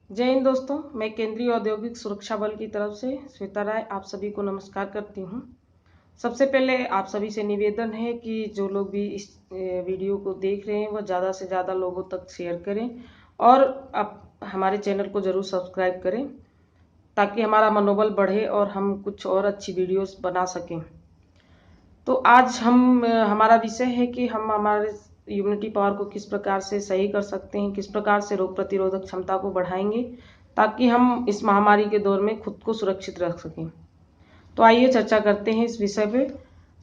जय हिंद दोस्तों। मैं केंद्रीय औद्योगिक सुरक्षा बल की तरफ से श्वेता राय आप सभी को नमस्कार करती हूँ। सबसे पहले आप सभी से निवेदन है कि जो लोग भी इस वीडियो को देख रहे हैं वह ज़्यादा से ज़्यादा लोगों तक शेयर करें और आप हमारे चैनल को ज़रूर सब्सक्राइब करें ताकि हमारा मनोबल बढ़े और हम कुछ और अच्छी वीडियोस बना सकें। तो आज हमारा विषय है कि हम हमारे इम्यूनिटी पावर को किस प्रकार से सही कर सकते हैं, किस प्रकार से रोग प्रतिरोधक क्षमता को बढ़ाएंगे ताकि हम इस महामारी के दौर में खुद को सुरक्षित रख सकें। तो आइए चर्चा करते हैं इस विषय पे।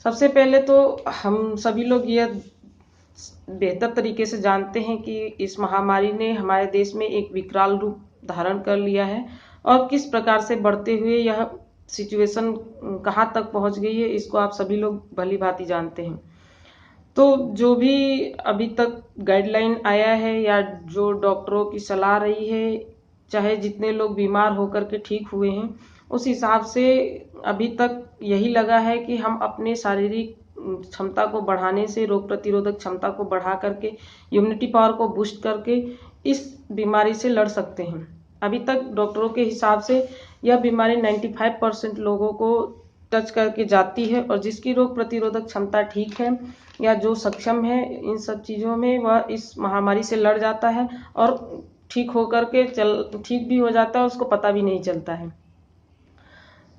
सबसे पहले तो हम सभी लोग यह बेहतर तरीके से जानते हैं कि इस महामारी ने हमारे देश में एक विकराल रूप धारण कर लिया है और किस प्रकार से बढ़ते हुए यह सिचुएशन कहाँ तक पहुंच गई है, इसको आप सभी लोग भली भांति जानते हैं। तो जो भी अभी तक गाइडलाइन आया है या जो डॉक्टरों की सलाह रही है, चाहे जितने लोग बीमार होकर के ठीक हुए हैं, उस हिसाब से अभी तक यही लगा है कि हम अपने शारीरिक क्षमता को बढ़ाने से, रोग प्रतिरोधक क्षमता को बढ़ा करके, इम्यूनिटी पावर को बूस्ट करके इस बीमारी से लड़ सकते हैं। अभी तक डॉक्टरों के हिसाब से यह बीमारी 95% लोगों को टच करके जाती है और जिसकी रोग प्रतिरोधक क्षमता ठीक है या जो सक्षम है इन सब चीज़ों में, वह इस महामारी से लड़ जाता है और ठीक होकर के ठीक भी हो जाता है, उसको पता भी नहीं चलता है।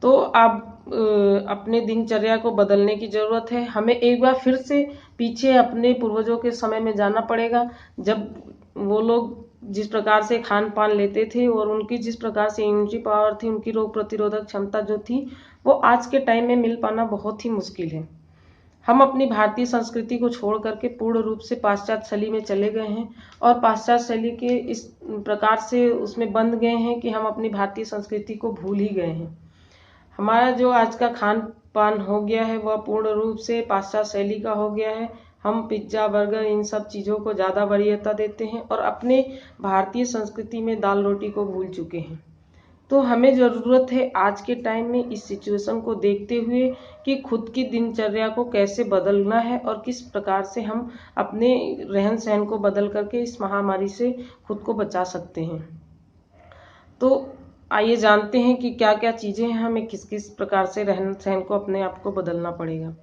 तो आप अपने दिनचर्या को बदलने की ज़रूरत है। हमें एक बार फिर से पीछे अपने पूर्वजों के समय में जाना पड़ेगा, जब वो लोग जिस प्रकार से खान पान लेते थे और उनकी जिस प्रकार से इम्यूनिटी पावर थी, उनकी रोग प्रतिरोधक क्षमता जो थी, वो आज के टाइम में मिल पाना बहुत ही मुश्किल है। हम अपनी भारतीय संस्कृति को छोड़ करके पूर्ण रूप से पाश्चात्य शैली में चले गए हैं और पाश्चात्य शैली के इस प्रकार से उसमें बंध गए हैं कि हम अपनी भारतीय संस्कृति को भूल ही गए हैं। हमारा जो आज का खान पान हो गया है वह पूर्ण रूप से पाश्चात्य शैली का हो गया है। हम पिज्ज़ा बर्गर इन सब चीज़ों को ज़्यादा वरीयता देते हैं और अपने भारतीय संस्कृति में दाल रोटी को भूल चुके हैं। तो हमें ज़रूरत है आज के टाइम में इस सिचुएशन को देखते हुए कि खुद की दिनचर्या को कैसे बदलना है और किस प्रकार से हम अपने रहन सहन को बदल करके इस महामारी से खुद को बचा सकते हैं। तो आइए जानते हैं कि क्या क्या चीज़ें हैं, हमें किस किस प्रकार से रहन सहन को अपने आप को बदलना पड़ेगा।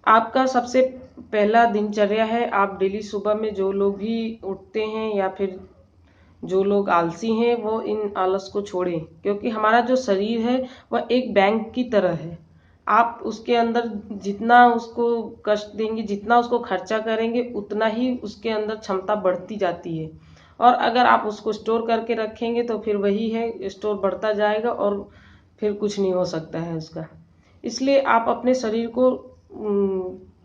आपका सबसे पहला दिनचर्या है, आप डेली सुबह में जो लोग भी उठते हैं या फिर जो लोग आलसी हैं वो इन आलस को छोड़ें, क्योंकि हमारा जो शरीर है वह एक बैंक की तरह है। आप उसके अंदर जितना उसको कष्ट देंगे, जितना उसको खर्चा करेंगे, उतना ही उसके अंदर क्षमता बढ़ती जाती है। और अगर आप उसको स्टोर करके रखेंगे तो फिर वही है, स्टोर बढ़ता जाएगा और फिर कुछ नहीं हो सकता है उसका। इसलिए आप अपने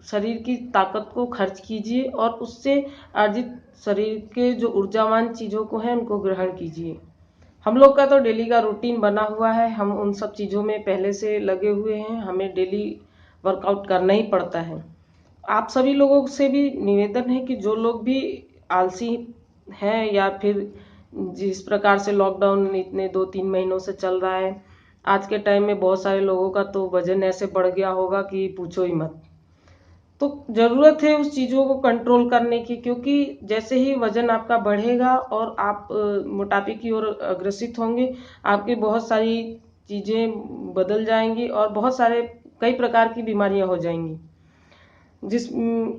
शरीर की ताकत को खर्च कीजिए और उससे अर्जित शरीर के जो ऊर्जावान चीज़ों को है उनको ग्रहण कीजिए। हम लोग का तो डेली का रूटीन बना हुआ है, हम उन सब चीज़ों में पहले से लगे हुए हैं, हमें डेली वर्कआउट करना ही पड़ता है। आप सभी लोगों से भी निवेदन है कि जो लोग भी आलसी हैं या फिर जिस प्रकार से लॉकडाउन इतने 2-3 महीनों से चल रहा है, आज के टाइम में बहुत सारे लोगों का तो वजन ऐसे बढ़ गया होगा कि पूछो ही मत। तो ज़रूरत है उस चीज़ों को कंट्रोल करने की, क्योंकि जैसे ही वजन आपका बढ़ेगा और आप मोटापे की ओर अग्रसित होंगे, आपकी बहुत सारी चीज़ें बदल जाएंगी और बहुत सारे कई प्रकार की बीमारियां हो जाएंगी,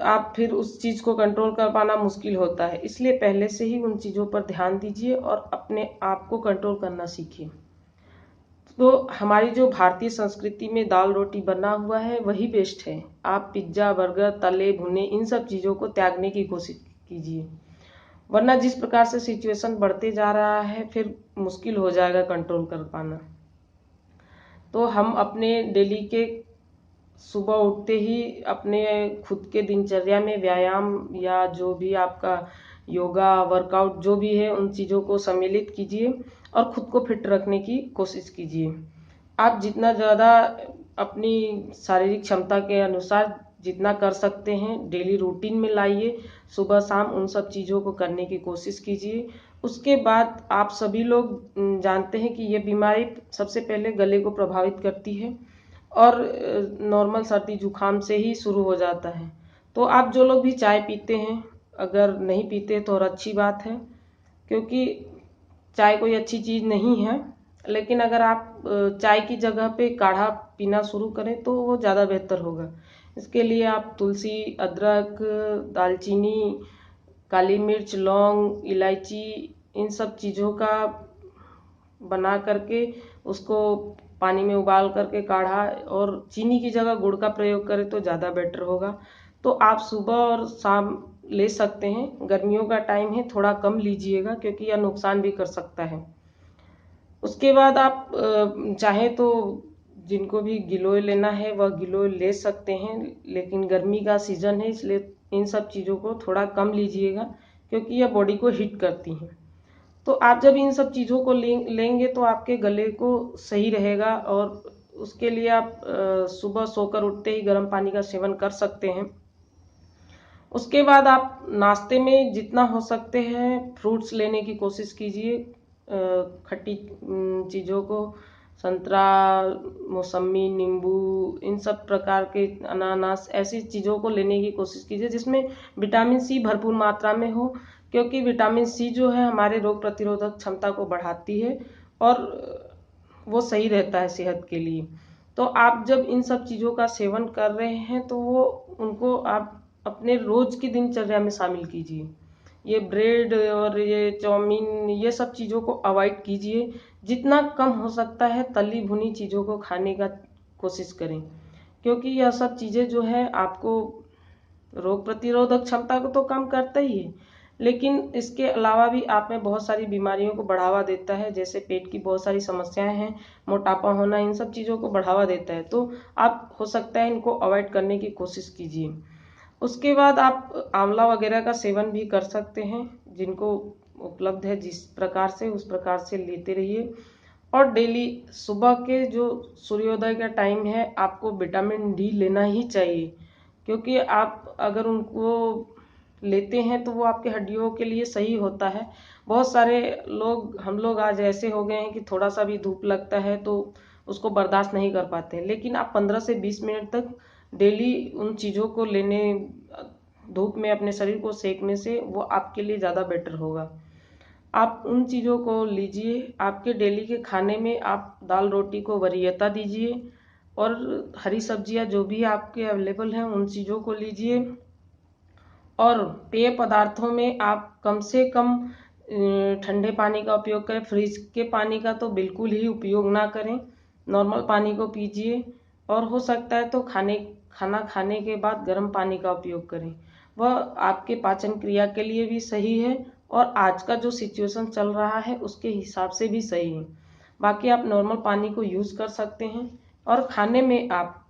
आप फिर उस चीज़ को कंट्रोल कर पाना मुश्किल होता है। इसलिए पहले से ही उन चीज़ों पर ध्यान दीजिए और अपने आप को कंट्रोल करना सीखिए। तो हमारी जो भारतीय संस्कृति में दाल रोटी बना हुआ है वही बेस्ट है। आप पिज्ज़ा बर्गर तले भुने इन सब चीज़ों को त्यागने की कोशिश कीजिए, वरना जिस प्रकार से सिचुएशन बढ़ते जा रहा है फिर मुश्किल हो जाएगा कंट्रोल कर पाना। तो हम अपने डेली के सुबह उठते ही अपने खुद के दिनचर्या में व्यायाम या जो भी आपका योगा वर्कआउट जो भी है उन चीज़ों को सम्मिलित कीजिए और खुद को फिट रखने की कोशिश कीजिए। आप जितना ज़्यादा अपनी शारीरिक क्षमता के अनुसार जितना कर सकते हैं डेली रूटीन में लाइए, सुबह शाम उन सब चीज़ों को करने की कोशिश कीजिए। उसके बाद आप सभी लोग जानते हैं कि ये बीमारी सबसे पहले गले को प्रभावित करती है और नॉर्मल सर्दी जुकाम से ही शुरू हो जाता है। तो आप जो लोग भी चाय पीते हैं, अगर नहीं पीते तो और अच्छी बात है, क्योंकि चाय कोई अच्छी चीज़ नहीं है, लेकिन अगर आप चाय की जगह पे काढ़ा पीना शुरू करें तो वो ज़्यादा बेहतर होगा। इसके लिए आप तुलसी, अदरक, दालचीनी, काली मिर्च, लौंग, इलायची, इन सब चीज़ों का बना करके उसको पानी में उबाल करके काढ़ा, और चीनी की जगह गुड़ का प्रयोग करें तो ज़्यादा बेटर होगा। तो आप सुबह और शाम ले सकते हैं। गर्मियों का टाइम है, थोड़ा कम लीजिएगा क्योंकि यह नुकसान भी कर सकता है। उसके बाद आप चाहें तो जिनको भी गिलोय लेना है वह गिलोय ले सकते हैं, लेकिन गर्मी का सीजन है इसलिए इन सब चीज़ों को थोड़ा कम लीजिएगा क्योंकि यह बॉडी को हीट करती हैं। तो आप जब इन सब चीज़ों को लेंगे तो आपके गले को सही रहेगा, और उसके लिए आप सुबह सोकर उठते ही गर्म पानी का सेवन कर सकते हैं। उसके बाद आप नाश्ते में जितना हो सकते हैं फ्रूट्स लेने की कोशिश कीजिए। खट्टी चीज़ों को, संतरा, मौसमी, नींबू, इन सब प्रकार के, अनानास, ऐसी चीज़ों को लेने की कोशिश कीजिए जिसमें विटामिन सी भरपूर मात्रा में हो, क्योंकि विटामिन सी जो है हमारे रोग प्रतिरोधक क्षमता को बढ़ाती है और वो सही रहता है सेहत के लिए। तो आप जब इन सब चीज़ों का सेवन कर रहे हैं तो वो उनको आप अपने रोज की दिनचर्या में शामिल कीजिए। ये ब्रेड और ये चाउमीन, ये सब चीज़ों को अवॉइड कीजिए। जितना कम हो सकता है तली भुनी चीज़ों को खाने का कोशिश करें, क्योंकि यह सब चीज़ें जो है आपको रोग प्रतिरोधक क्षमता को तो कम करता ही है, लेकिन इसके अलावा भी आप में बहुत सारी बीमारियों को बढ़ावा देता है। जैसे पेट की बहुत सारी समस्याएं हैं, मोटापा होना, इन सब चीज़ों को बढ़ावा देता है। तो आप हो सकता है इनको अवॉइड करने की कोशिश कीजिए। उसके बाद आप आंवला वगैरह का सेवन भी कर सकते हैं, जिनको उपलब्ध है जिस प्रकार से उस प्रकार से लेते रहिए। और डेली सुबह के जो सूर्योदय का टाइम है आपको विटामिन डी लेना ही चाहिए, क्योंकि आप अगर उनको लेते हैं तो वो आपके हड्डियों के लिए सही होता है। बहुत सारे हम लोग आज ऐसे हो गए हैं कि थोड़ा सा भी धूप लगता है तो उसको बर्दाश्त नहीं कर पाते हैं, लेकिन आप 15 से 20 मिनट तक डेली उन चीज़ों को लेने, धूप में अपने शरीर को सेकने से वो आपके लिए ज़्यादा बेटर होगा। आप उन चीज़ों को लीजिए। आपके डेली के खाने में आप दाल रोटी को वरीयता दीजिए, और हरी सब्जियां जो भी आपके अवेलेबल हैं उन चीज़ों को लीजिए। और पेय पदार्थों में आप कम से कम ठंडे पानी का उपयोग करें। फ्रिज के पानी का तो बिल्कुल ही उपयोग ना करें, नॉर्मल पानी को पीजिए। और हो सकता है तो खाना खाने के बाद गर्म पानी का उपयोग करें, वह आपके पाचन क्रिया के लिए भी सही है और आज का जो सिचुएशन चल रहा है उसके हिसाब से भी सही है। बाकी आप नॉर्मल पानी को यूज़ कर सकते हैं। और खाने में आप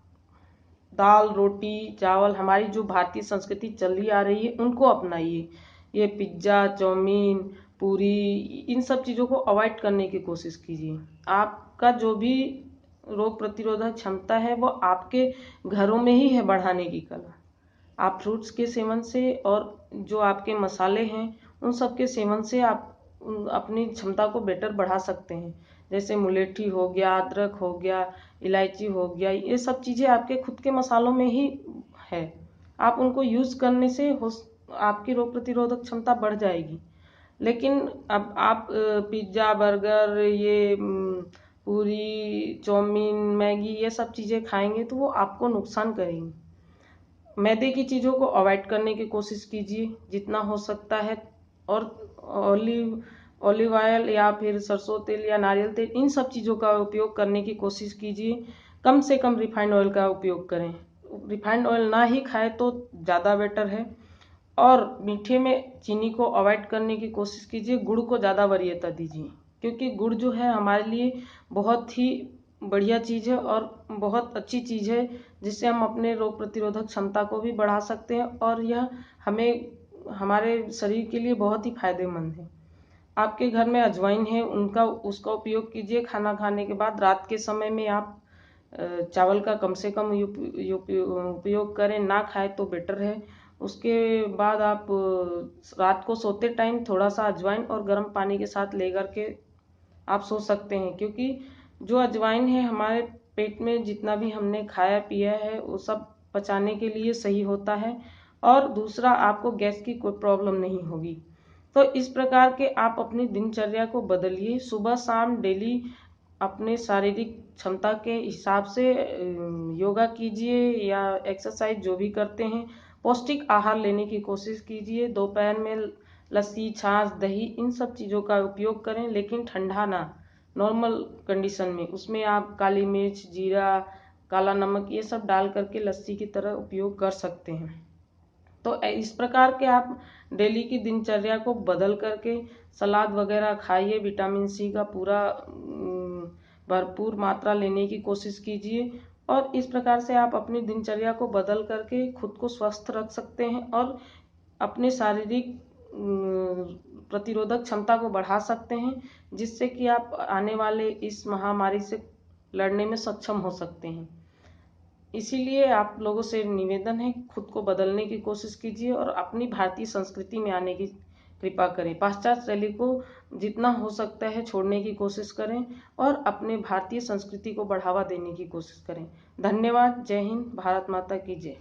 दाल रोटी चावल, हमारी जो भारतीय संस्कृति चली आ रही है उनको अपनाइए। ये पिज्ज़ा, चाउमीन, पूरी, इन सब चीज़ों को अवॉइड करने की कोशिश कीजिए। आपका जो भी रोग प्रतिरोधक क्षमता है वो आपके घरों में ही है बढ़ाने की कला। आप फ्रूट्स के सेवन से और जो आपके मसाले हैं उन सब के सेवन से आप अपनी क्षमता को बेटर बढ़ा सकते हैं। जैसे मुलेठी हो गया, अदरक हो गया, इलायची हो गया, ये सब चीज़ें आपके खुद के मसालों में ही है। आप उनको यूज़ करने से आपकी रोग प्रतिरोधक क्षमता बढ़ जाएगी। लेकिन अब आप पिज्ज़ा, बर्गर, ये पूरी, चाउमीन, मैगी, ये सब चीज़ें खाएंगे तो वो आपको नुकसान करेंगी। मैदे की चीज़ों को अवॉइड करने की कोशिश कीजिए जितना हो सकता है। और ऑलिव ऑयल या फिर सरसों तेल या नारियल तेल, इन सब चीज़ों का उपयोग करने की कोशिश कीजिए। कम से कम रिफाइंड ऑयल का उपयोग करें। रिफाइंड ऑयल ना ही खाए तो ज़्यादा बेटर है। और मीठे में चीनी को अवॉइड करने की कोशिश कीजिए, गुड़ को ज़्यादा वरीयता दीजिए, क्योंकि गुड़ जो है हमारे लिए बहुत ही बढ़िया चीज़ है और बहुत अच्छी चीज़ है, जिससे हम अपने रोग प्रतिरोधक क्षमता को भी बढ़ा सकते हैं और यह हमें हमारे शरीर के लिए बहुत ही फायदेमंद है। आपके घर में अजवाइन है उसका उपयोग कीजिए। खाना खाने के बाद रात के समय में आप चावल का कम से कम उपयोग करें, ना खाए तो बेटर है। उसके बाद आप रात को सोते टाइम थोड़ा सा अजवाइन और गर्म पानी के साथ ले करके आप सो सकते हैं, क्योंकि जो अजवाइन है हमारे पेट में जितना भी हमने खाया पिया है वो सब पचाने के लिए सही होता है। और दूसरा, आपको गैस की कोई प्रॉब्लम नहीं होगी। तो इस प्रकार के आप अपनी दिनचर्या को बदलिए। सुबह शाम डेली अपने शारीरिक क्षमता के हिसाब से योगा कीजिए या एक्सरसाइज जो भी करते हैं। पौष्टिक आहार लेने की कोशिश कीजिए। दोपहर में लस्सी, छाछ, दही इन सब चीज़ों का उपयोग करें, लेकिन ठंडा ना, नॉर्मल कंडीशन में। उसमें आप काली मिर्च, जीरा, काला नमक ये सब डाल करके लस्सी की तरह उपयोग कर सकते हैं। तो इस प्रकार के आप डेली की दिनचर्या को बदल करके सलाद वगैरह खाइए। विटामिन सी का पूरा भरपूर मात्रा लेने की कोशिश कीजिए और इस प्रकार से आप अपनी दिनचर्या को बदल करके खुद को स्वस्थ रख सकते हैं और अपने शारीरिक प्रतिरोधक क्षमता को बढ़ा सकते हैं, जिससे कि आप आने वाले इस महामारी से लड़ने में सक्षम हो सकते हैं। इसीलिए आप लोगों से निवेदन है, खुद को बदलने की कोशिश कीजिए और अपनी भारतीय संस्कृति में आने की कृपा करें। पाश्चात्य शैली को जितना हो सकता है छोड़ने की कोशिश करें और अपने भारतीय संस्कृति को बढ़ावा देने की कोशिश करें। धन्यवाद। जय हिंद। भारत माता की जय।